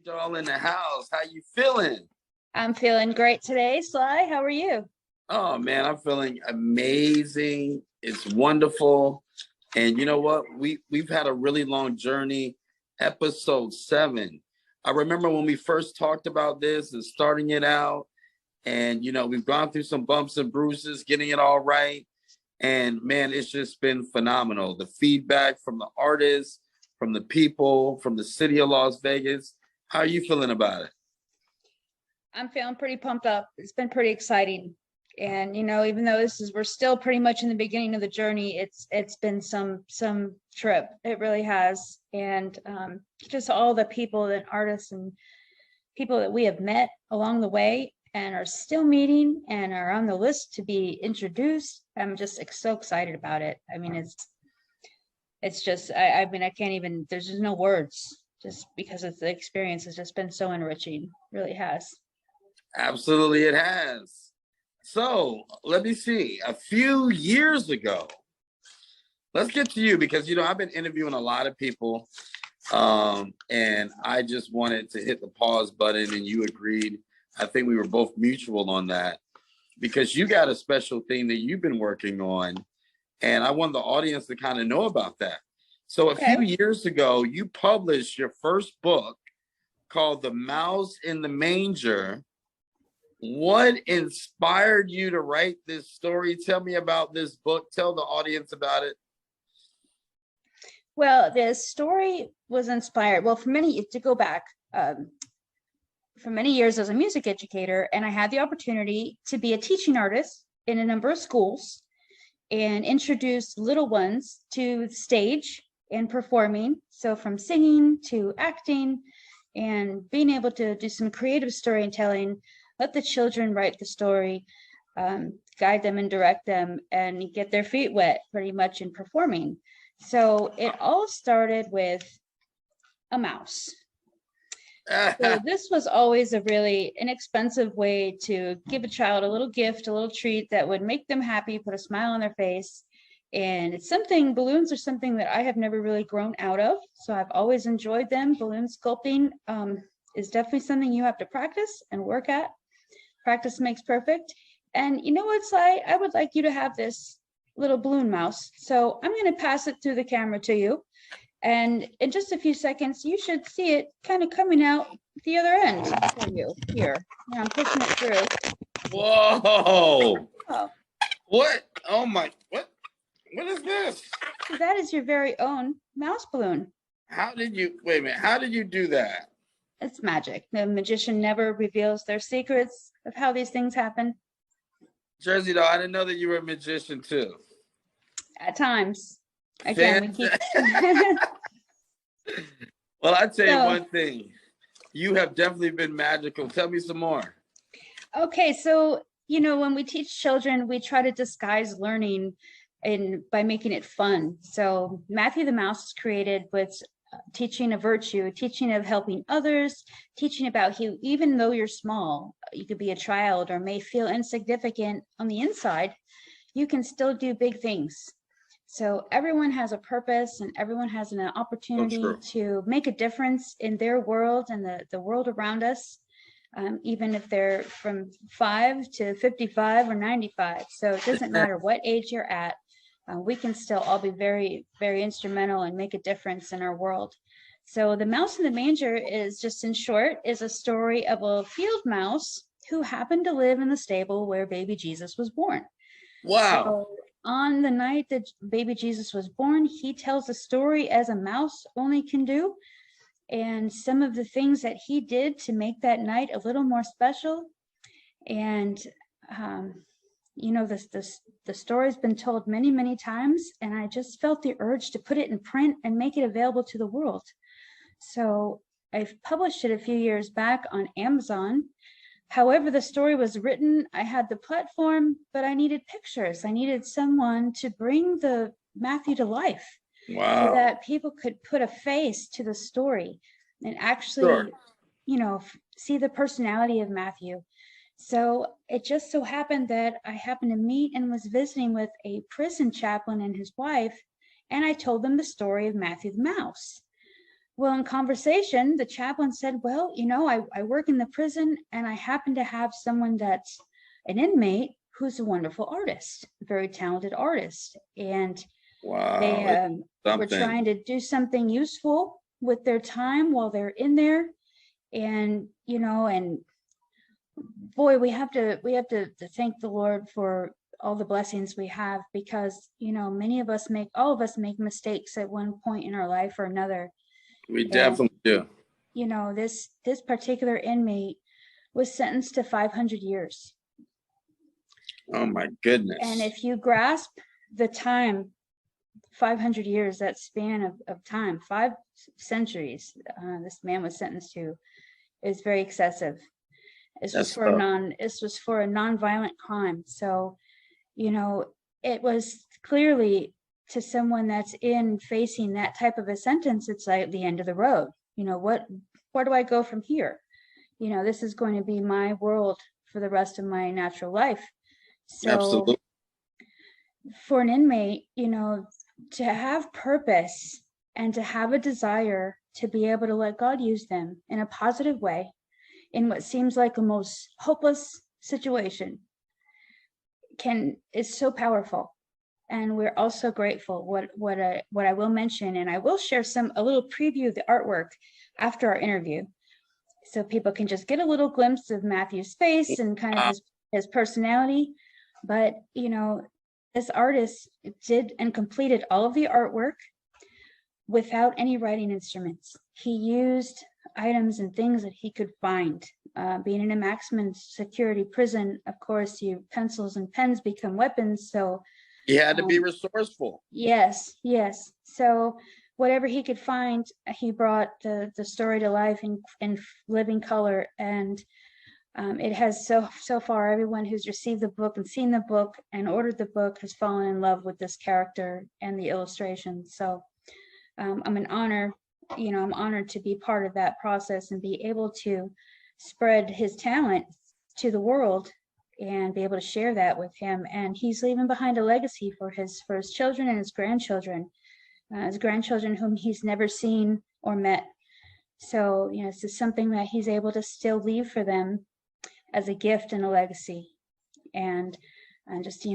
All in the house. How you feeling? I'm feeling great today, Sly. How are you? Oh man, I'm feeling amazing. It's wonderful. And you know what? We've had a really long journey. Episode 7. I remember when we first talked about this and starting it out. And we've gone through some bumps and bruises, getting it all right. And man, it's just been phenomenal. The feedback from the artists, from the people, from the city of Las Vegas. How are you feeling about it? I'm feeling pretty pumped up. It's been pretty exciting. And even though we're still pretty much in the beginning of the journey, it's been some trip. It really has. And just all the people and artists and people that we have met along the way and are still meeting and are on the list to be introduced. I'm just so excited about it. I mean, it's just I mean, I can't even, there's just no words, just because the experience has just been so enriching. It really has. Absolutely, it has. So let me see. A few years ago, let's get to you because I've been interviewing a lot of people, and I just wanted to hit the pause button, and you agreed. I think we were both mutual on that because you got a special thing that you've been working on, and I want the audience to kind of know about that. So a few years ago, you published your first book called The Mouse in the Manger. What inspired you to write this story? Tell me about this book. Tell the audience about it. Well, the story was inspired. Well, to go back, for many years as a music educator, and I had the opportunity to be a teaching artist in a number of schools and introduce little ones to the stage and performing. So from singing to acting and being able to do some creative storytelling, let the children write the story, guide them and direct them, and get their feet wet pretty much in performing. So it all started with a mouse. So this was always a really inexpensive way to give a child a little gift, a little treat that would make them happy, put a smile on their face. And balloons are something that I have never really grown out of. So I've always enjoyed them. Balloon sculpting is definitely something you have to practice and work at. Practice makes perfect. And you know what, Sly? I would like you to have this little balloon mouse. So I'm going to pass it through the camera to you. And in just a few seconds, you should see it kind of coming out the other end for you. Here, I'm pushing it through. Whoa! Oh. What? Oh my! What is this? So that is your very own mouse balloon. How did you? Wait a minute. How did you do that? It's magic. The magician never reveals their secrets of how these things happen. Jersey, though, I didn't know that you were a magician too. At times. Again, we keep. Well, I'd tell you one thing. You have definitely been magical. Tell me some more. Okay, so when we teach children, we try to disguise learning by making it fun. So Matthew the Mouse is created with teaching a virtue, teaching of helping others, teaching about you, even though you're small, you could be a child or may feel insignificant on the inside, you can still do big things. So everyone has a purpose and everyone has an opportunity to make a difference in their world and the world around us, even if they're from 5 to 55 or 95. So it doesn't matter what age you're at. We can still all be very, very instrumental and make a difference in our world. So The Mouse in the Manger is just in short, is a story of a field mouse who happened to live in the stable where baby Jesus was born. Wow. So on the night that baby Jesus was born, he tells a story as a mouse only can do. And some of the things that he did to make that night a little more special. And, the story's been told many, many times, and I just felt the urge to put it in print and make it available to the world. So I've published it a few years back on Amazon. However, the story was written, I had the platform, but I needed pictures. I needed someone to bring the Matthew to life. Wow. So that people could put a face to the story and actually, see the personality of Matthew. So it just so happened that I happened to meet and was visiting with a prison chaplain and his wife, and I told them the story of Matthew the Mouse. Well, in conversation, the chaplain said, well, I work in the prison and I happen to have someone that's an inmate who's a wonderful artist, a very talented artist. And they Wow. were Something. trying to do something useful with their time while they're in there. And, and boy, we have to thank the Lord for all the blessings we have, because, all of us make mistakes at one point in our life or another. We definitely do. This particular inmate was sentenced to 500 years. Oh my goodness. And if you grasp the time, 500 years, that span of time, 5 centuries, this man was sentenced to, is very excessive. This was for a non-violent crime. So, it was clearly, to someone that's facing that type of a sentence, it's like the end of the road. Where do I go from here? This is going to be my world for the rest of my natural life. So absolutely. For an inmate, to have purpose and to have a desire to be able to let God use them in a positive way in what seems like a most hopeless situation is so powerful. And we're also grateful. What I will mention, and I will share a little preview of the artwork after our interview, so people can just get a little glimpse of Matthew's face and kind of his personality. But this artist did and completed all of the artwork without any writing instruments. He used items and things that he could find. Being in a maximum security prison, of course, pencils and pens become weapons. So he had to be resourceful. Yes. So whatever he could find, he brought the story to life in living color. And it has so far, everyone who's received the book and seen the book and ordered the book has fallen in love with this character and the illustration. So I'm honored to be part of that process and be able to spread his talent to the world and be able to share that with him. And he's leaving behind a legacy for his children and his grandchildren whom he's never seen or met. So, this is something that he's able to still leave for them as a gift and a legacy. And just,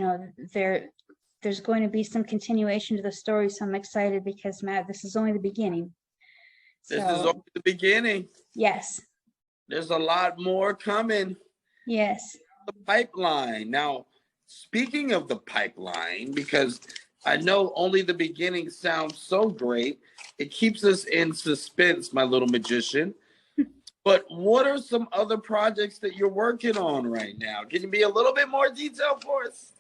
there's going to be some continuation to the story. So I'm excited because, Matt, this is only the beginning. This is only the beginning. Yes. There's a lot more coming. Yes. The pipeline. Now, speaking of the pipeline, because I know only the beginning sounds so great, it keeps us in suspense, my little magician. But what are some other projects that you're working on right now? Can you be a little bit more detailed for us?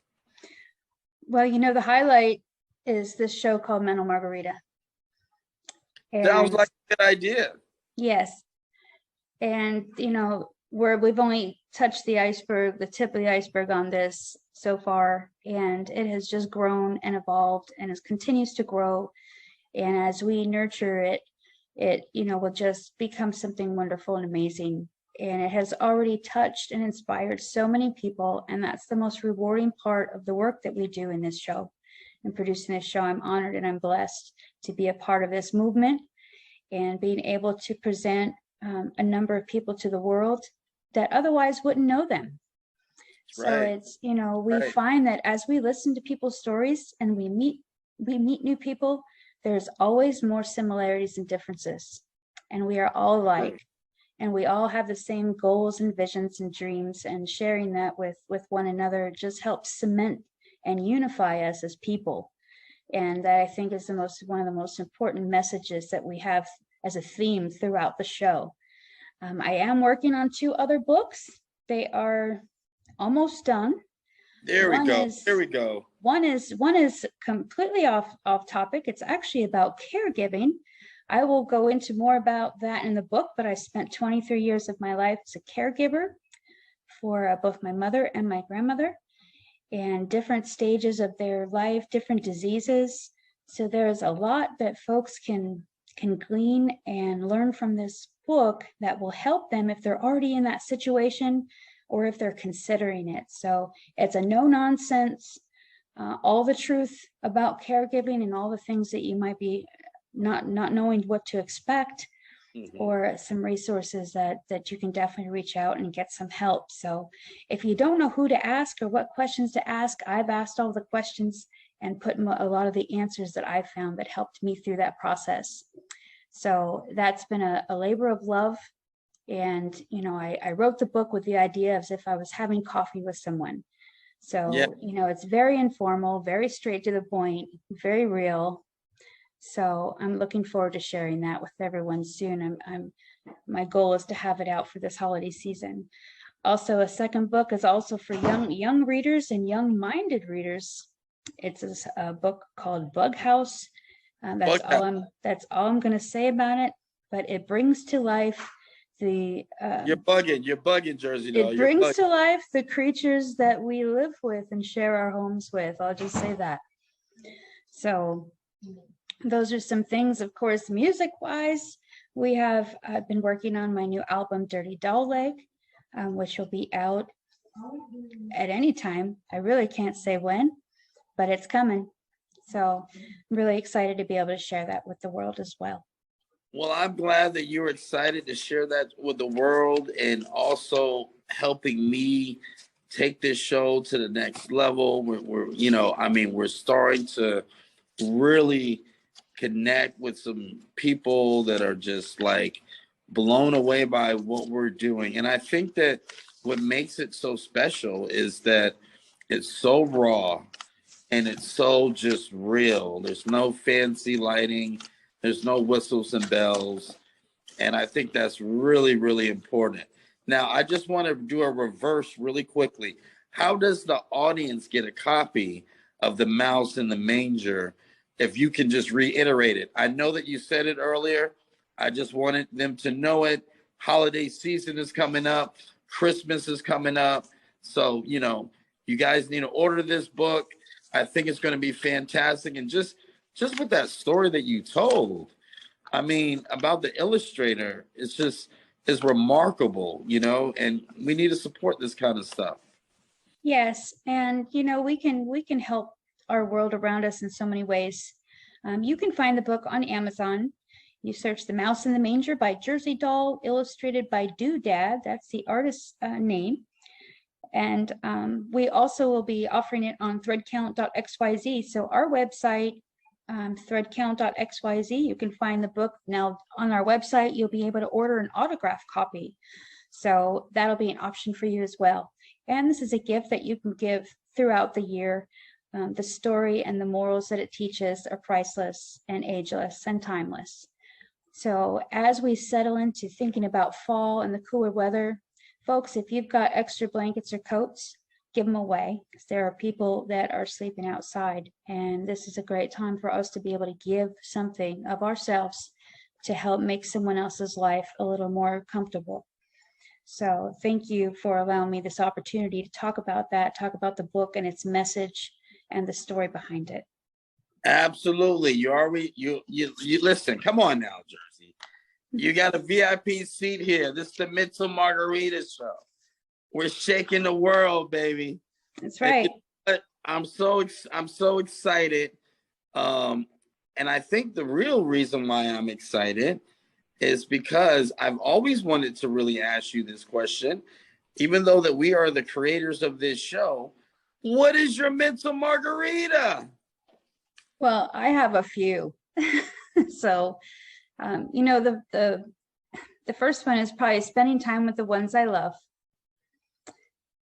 Well, the highlight is this show called Mental Margarita. Sounds like a good idea. Yes. And, we've only touched the iceberg, the tip of the iceberg on this so far. And it has just grown and evolved and it continues to grow. And as we nurture it, will just become something wonderful and amazing. And it has already touched and inspired so many people. And that's the most rewarding part of the work that we do in this show and producing this show. I'm honored and I'm blessed to be a part of this movement and being able to present a number of people to the world that otherwise wouldn't know them. So it's, we find that as we listen to people's stories and we meet new people, there's always more similarities than differences. And we are all alike. And we all have the same goals and visions and dreams, and sharing that with one another just helps cement and unify us as people. And that, I think, is one of the most important messages that we have as a theme throughout the show. I am working on 2 other books. They are almost done. There we go. One is completely off topic. It's actually about caregiving. I will go into more about that in the book, but I spent 23 years of my life as a caregiver for both my mother and my grandmother, and different stages of their life, different diseases. So there's a lot that folks can glean and learn from this book that will help them if they're already in that situation or if they're considering it. So it's a no nonsense, all the truth about caregiving and all the things that you might be not knowing what to expect, Mhm. or some resources that you can definitely reach out and get some help. So if you don't know who to ask or what questions to ask, I've asked all the questions and put a lot of the answers that I found that helped me through that process. So that's been a labor of love. And, I wrote the book with the idea as if I was having coffee with someone. Yeah. So, it's very informal, very straight to the point, very real. So I'm looking forward to sharing that with everyone soon. My goal is to have it out for this holiday season. Also, a second book is also for young readers and young-minded readers. It's a book called Bug House. Bug out. That's all I'm going to say about it. But it brings to life You're bugging, Jersey doll. it You're brings bugging. to life the creatures that we live with and share our homes with. I'll just say that. So those are some things. Of course, music wise, I've been working on my new album Dirty Doll Leg, which will be out at any time. I really can't say when, but it's coming. So I'm really excited to be able to share that with the world as well. Well, I'm glad that you're excited to share that with the world, and also helping me take this show to the next level. We're starting to really connect with some people that are just like blown away by what we're doing. And I think that what makes it so special is that it's so raw and it's so just real. There's no fancy lighting, there's no whistles and bells. And I think that's really, really important. Now, I just want to do a reverse really quickly. How does the audience get a copy of The Mouse in the Manger? If you can just reiterate it. I know that you said it earlier. I just wanted them to know it. Holiday season is coming up. Christmas is coming up. So, you guys need to order this book. I think it's going to be fantastic. And just with that story that you told, I mean, about the illustrator, it's remarkable, and we need to support this kind of stuff. Yes, and we can help our world around us in so many ways. You can find the book on Amazon. You search The Mouse in the Manger by Jersey Doll, illustrated by Doodad. That's the artist's name. And we also will be offering it on threadcount.xyz. So our website, threadcount.xyz, you can find the book. Now on our website, you'll be able to order an autograph copy. So that'll be an option for you as well. And this is a gift that you can give throughout the year. The story and the morals that it teaches are priceless and ageless and timeless. So as we settle into thinking about fall and the cooler weather, folks, if you've got extra blankets or coats, give them away, because there are people that are sleeping outside. And this is a great time for us to be able to give something of ourselves to help make someone else's life a little more comfortable. So thank you for allowing me this opportunity to talk about the book and its message and the story behind it. Absolutely. You listen, come on now, Jersey. You got a VIP seat here. This is the Mental Margarita Show. We're shaking the world, baby. That's right. I'm so excited. And I think the real reason why I'm excited is because I've always wanted to really ask you this question, even though that we are the creators of this show. What is your mental margarita? Well, I have a few. So, the first one is probably spending time with the ones I love.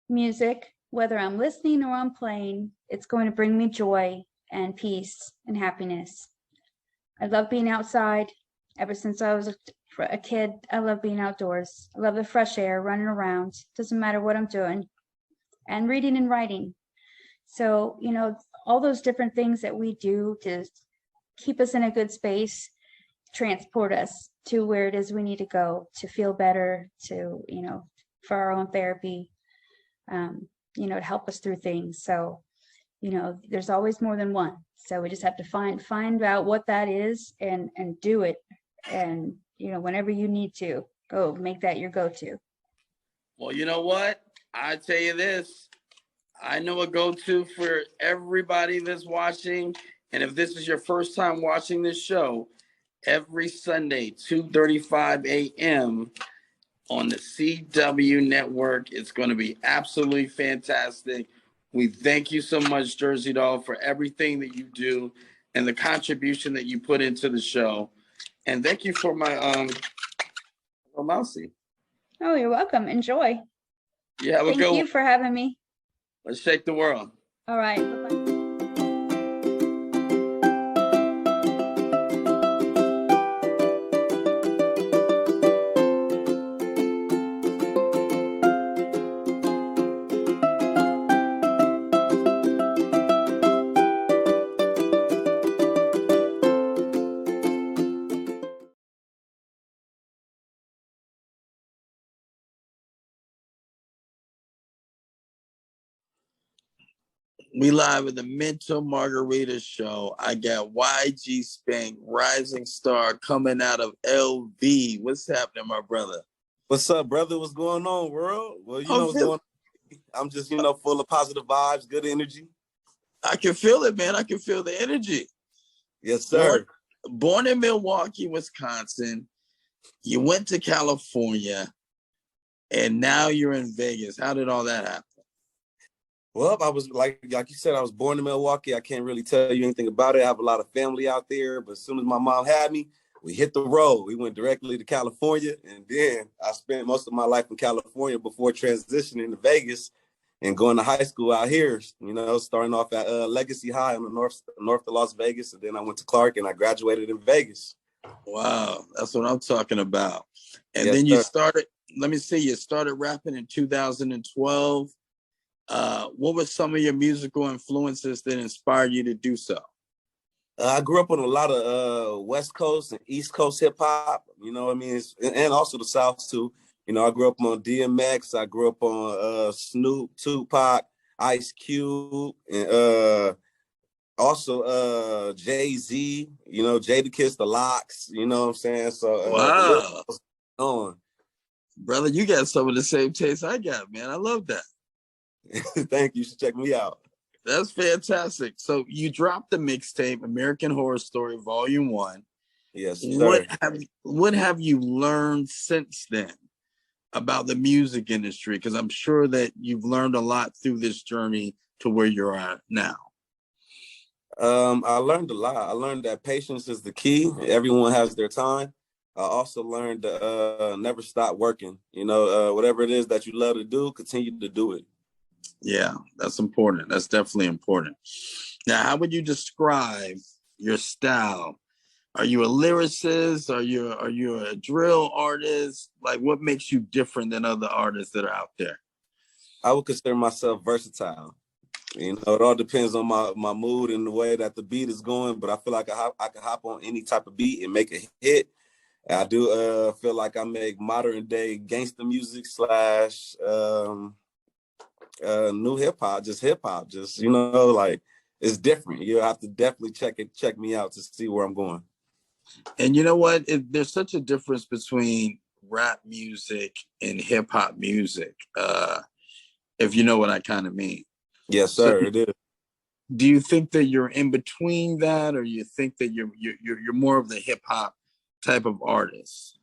Music, whether I'm listening or I'm playing, it's going to bring me joy and peace and happiness. I love being outside. Ever since I was a kid, I love being outdoors. I love the fresh air, running around. Doesn't matter what I'm doing. And reading and writing. So, all those different things that we do to keep us in a good space, transport us to where it is we need to go to feel better, to, for our own therapy, to help us through things. So, there's always more than one. So we just have to find out what that is and do it. And, whenever you need to, go make that your go-to. Well, you know what? I tell you this. I know a go-to for everybody that's watching. And if this is your first time watching this show, every Sunday, 2:35 a.m. on the CW network. It's going to be absolutely fantastic. We thank you so much, Jersey Doll, for everything that you do and the contribution that you put into the show. And thank you for my mousy. Oh, you're welcome. Enjoy. Yeah, have a good Thank you one. for having me. Let's shake the world. All right. Bye-bye. We live at the Mental Margarita show. I got YG Spank, Rising Star, coming out of LV. What's happening, my brother? What's up, brother? What's going on, world? Well, you know what's Phil, going on. I'm just, full of positive vibes, good energy. I can feel it, man. I can feel the energy. Yes, sir. Born in Milwaukee, Wisconsin. You went to California, and now you're in Vegas. How did all that happen? Well, I was like you said, I was born in Milwaukee. I can't really tell you anything about it. I have a lot of family out there, but as soon as my mom had me, we hit the road. We went directly to California, and then I spent most of my life in California before transitioning to Vegas and going to high school out here. Starting off at Legacy High on the north of Las Vegas, and then I went to Clark and I graduated in Vegas. Wow, that's what I'm talking about. And yes, then you sir. started. Let me see. You started rapping in 2012. What were some of your musical influences that inspired you to do so? I grew up on a lot of West Coast and East Coast hip hop, you know what I mean? And also the South too. I grew up on DMX. I grew up on Snoop, Tupac, Ice Cube, and also Jay-Z, Jadakiss, The Lox, you know what I'm saying? So wow. On. Brother, you got some of the same taste I got, man. I love that. Thank you. You should check me out. That's fantastic. So you dropped the mixtape, American Horror Story, Volume 1. Yes, sir. What have you learned since then about the music industry? Because I'm sure that you've learned a lot through this journey to where you're at now. I learned a lot. I learned that patience is the key. Everyone has their time. I also learned to never stop working. Whatever it is that you love to do, continue to do it. Yeah, that's important. That's definitely important. Now, how would you describe your style? Are you a lyricist? Are you a drill artist? Like, what makes you different than other artists that are out there? I would consider myself versatile. It all depends on my mood and the way that the beat is going, but I feel like I can hop on any type of beat and make a hit. I do feel like I make modern day gangster music / new hip hop, just like it's different. You have to definitely check me out to see where I'm going. And you know what? There's such a difference between rap music and hip hop music, if you know what I kind of mean. Yes, sir. It is. Do you think that you're in between that, or you think that you're more of the hip hop type of artist?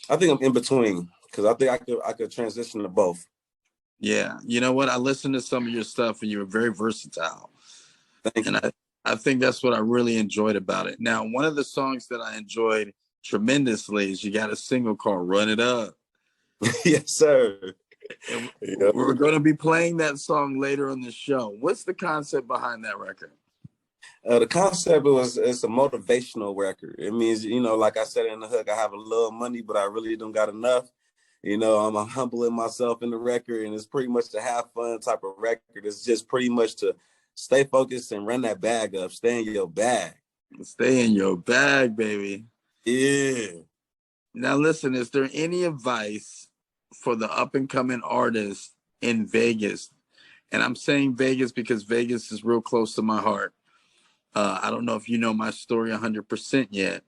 I think I'm in between because I think I could transition to both. Yeah, you know what? I listened to some of your stuff, and you were very versatile. Thank you. And I think that's what I really enjoyed about it. Now, one of the songs that I enjoyed tremendously is you got a single called "Run It Up." Yes, sir. And we're going to be playing that song later on the show. What's the concept behind that record? The concept it's a motivational record. It means, like I said in the hook, I have a little money, but I really don't got enough. I'm humbling myself in the record, and it's pretty much to have fun type of record. It's just pretty much to stay focused and run that bag up. Stay in your bag. Stay in your bag, baby. Yeah. Now, listen, is there any advice for the up-and-coming artists in Vegas? And I'm saying Vegas because Vegas is real close to my heart. I don't know if you know my story 100% yet,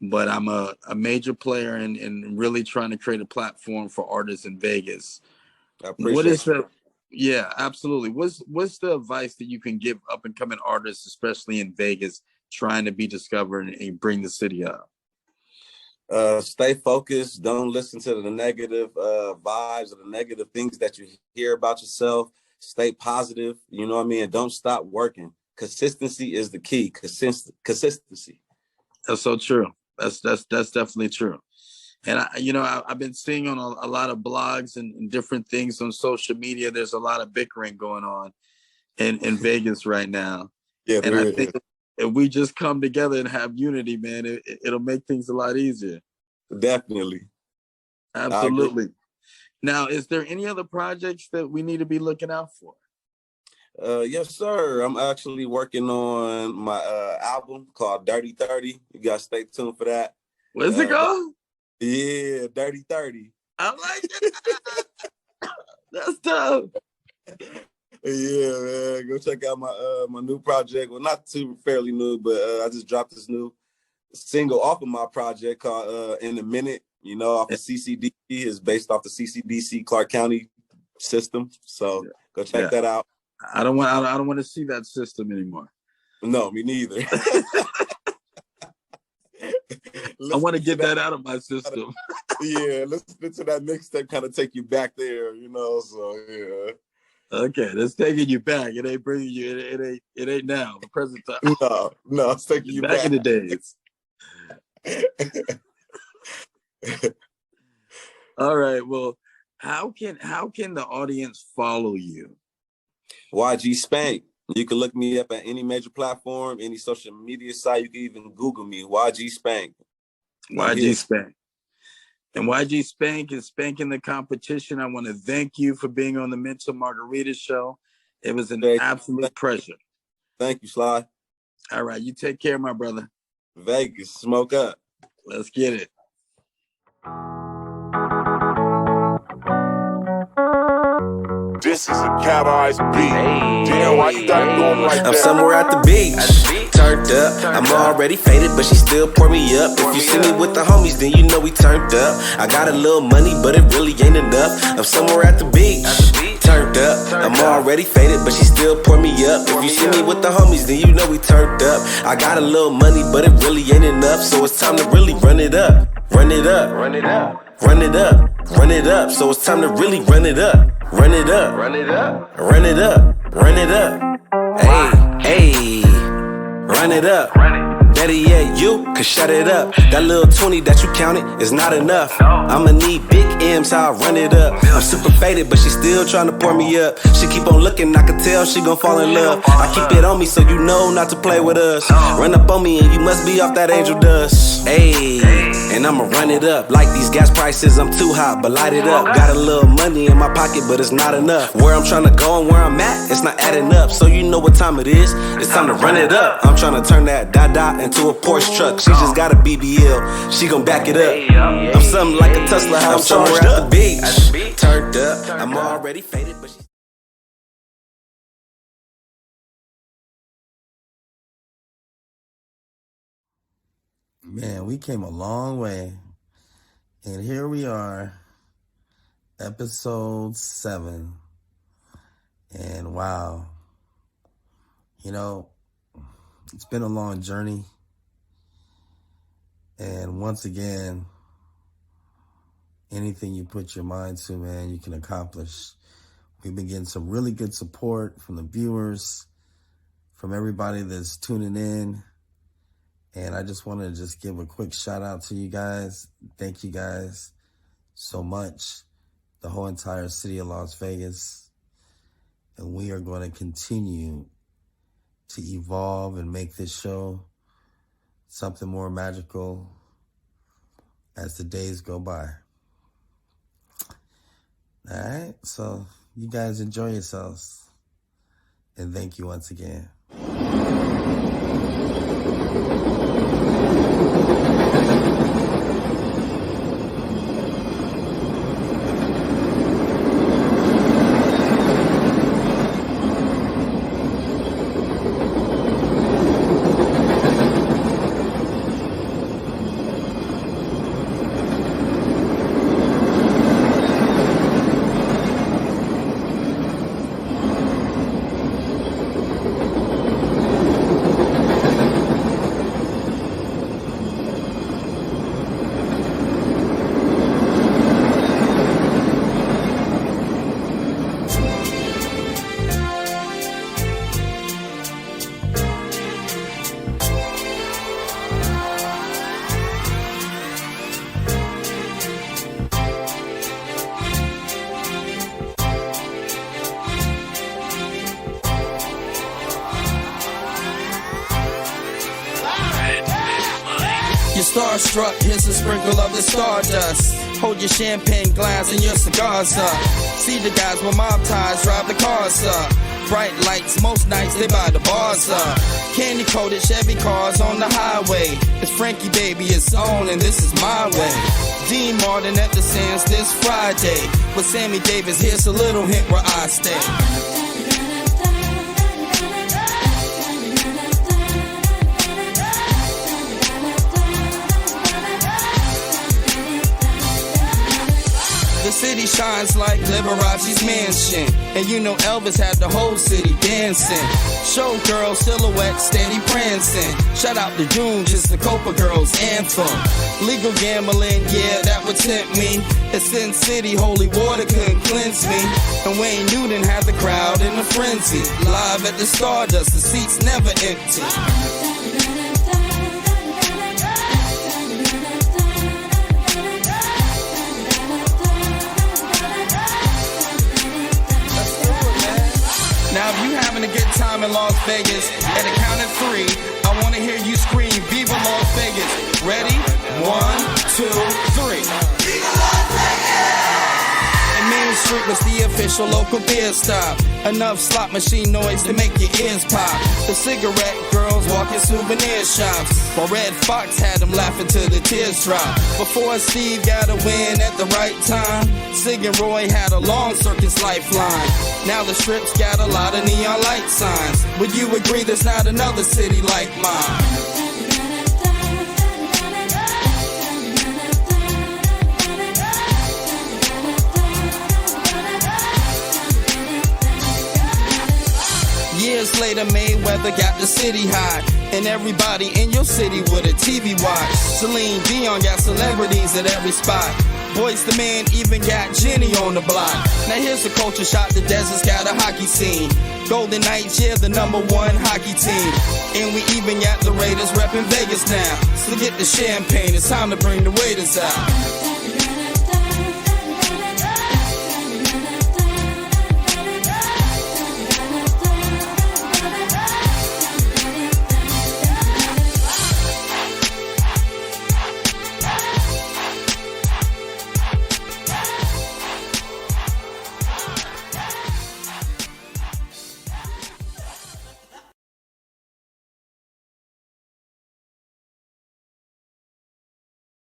but I'm a major player in really trying to create a platform for artists in Vegas. I appreciate it. Yeah, absolutely. What's the advice that you can give up and coming artists, especially in Vegas, trying to be discovered and bring the city up? Stay focused. Don't listen to the negative vibes or the negative things that you hear about yourself. Stay positive. You know what I mean? And don't stop working. Consistency is the key. Consistency. That's so true. That's definitely true. And I've been seeing on a lot of blogs and different things on social media. There's a lot of bickering going on in Vegas right now. Yeah, and I think if we just come together and have unity, man, it'll make things a lot easier. Definitely. Absolutely. Now, is there any other projects that we need to be looking out for? Yes, sir. I'm actually working on my album called Dirty 30. You guys stay tuned for that. Where's it go? Yeah, Dirty 30. I like it. That's dope. Yeah, man. Go check out my new project. Well, not too fairly new, but I just dropped this new single off of my project called In a Minute, off of CCDC. Is based off the CCDC Clark County system. So go check that out. I don't want to see that system anymore. No, me neither. I want to get that out of my system. Yeah, listen to that mixtape kind of take you back there, so yeah. Okay, that's taking you back. It ain't bringing you. It ain't now. The present time. No, it's taking you back in the days. All right. Well, how can the audience follow you? YG Spank. You can look me up at any major platform, any social media site. You can even Google me. YG Spank. YG Spank. And YG Spank is spanking the competition. I want to thank you for being on the Mental Margarita Show. It was an absolute pleasure. Thank you, Sly. All right. You take care, my brother. Vegas, smoke up. Let's get it. This is a Cat Eyes beat. Damn, why you gotta do 'em like that? I'm somewhere at the beach, turned up. I'm already faded, but she still pour me up. If you see me with the homies, then you know we turned up. I got a little money, but it really ain't enough. I'm somewhere at the beach, turned up. I'm already faded, but she still pour me up. If you see me with the homies, then you know we turned up. I got a little money, but it really ain't enough. So it's time to really run it up. Run it up. Run it up. Run it up. Run it up. So it's time to really run it up. Run it up. Run it up. Run it up. Run it up. Hey, hey. Run it up. Better yet, you can shut it up. That little 20 that you counted is not enough. I'ma need big M's how I run it up. I'm super faded, but she still trying to pour me up. She keep on looking, I can tell she gon' fall in love. I keep it on me so you know not to play with us. Run up on me and you must be off that angel dust. Hey, and I'ma run it up. Like these gas prices, I'm too hot, but light it up. Got a little money in my pocket, but it's not enough. Where I'm trying to go and where I'm at, it's not adding up. So you know what time it is. It's time to run it up. I'm trying to turn that Dada into a Porsche truck. She just got a BBL, she gon' back it up. I'm something like a Tesla, how I'm somewhere at the beach, turned up. I'm already faded, but she... Man, we came a long way. And here we are, episode 7. And wow, it's been a long journey. And once again, anything you put your mind to, man, you can accomplish. We've been getting some really good support from the viewers, from everybody that's tuning in. And I just want to just give a quick shout out to you guys. Thank you guys so much. The whole entire city of Las Vegas. And we are going to continue to evolve and make this show something more magical as the days go by. All right, so you guys enjoy yourselves. And thank you once again. you're starstruck, here's a sprinkle of the stardust. Hold your champagne glass and your cigars up. See the guys with mob ties drive the cars up. Bright lights, most nights they buy the bars up. Candy coated Chevy cars on the highway. It's Frankie baby, it's on and this is my way. Dean Martin at the Sands this Friday. With Sammy Davis, here's a little hint where I stay. The city shines like Liberace's mansion. And you know Elvis had the whole city dancing. Showgirl silhouette steady prancing. Shout out to June, just the Copa Girls anthem. Legal gambling, yeah, that would tempt me. It's Sin City, holy water couldn't cleanse me. And Wayne Newton had the crowd in a frenzy. Live at the Stardust, the seats never empty. Now if you having a good time in Las Vegas, at the count of 3, I want to hear you scream, Viva Las Vegas. Ready? 1, 2, 3. Viva Las Vegas! And Main Street was the official local beer stop. Enough slot machine noise to make your ears pop. The cigarette girls walking souvenir shops, while Red Fox had them laughing till the tears drop. Before Steve got a win at the right time, Sig and Roy had a long circus lifeline. Now the strip's got a lot of neon light signs. Would you agree there's not another city like mine? Years later, Mayweather got the city hot, and everybody in your city with a TV watch. Celine Dion got celebrities at every spot. Boys the Man even got Jenny on the block. Now here's a culture shock, the desert's got a hockey scene. Golden Knights, yeah, the #1 hockey team. And we even got the Raiders repping Vegas now. So get the champagne, it's time to bring the waiters out.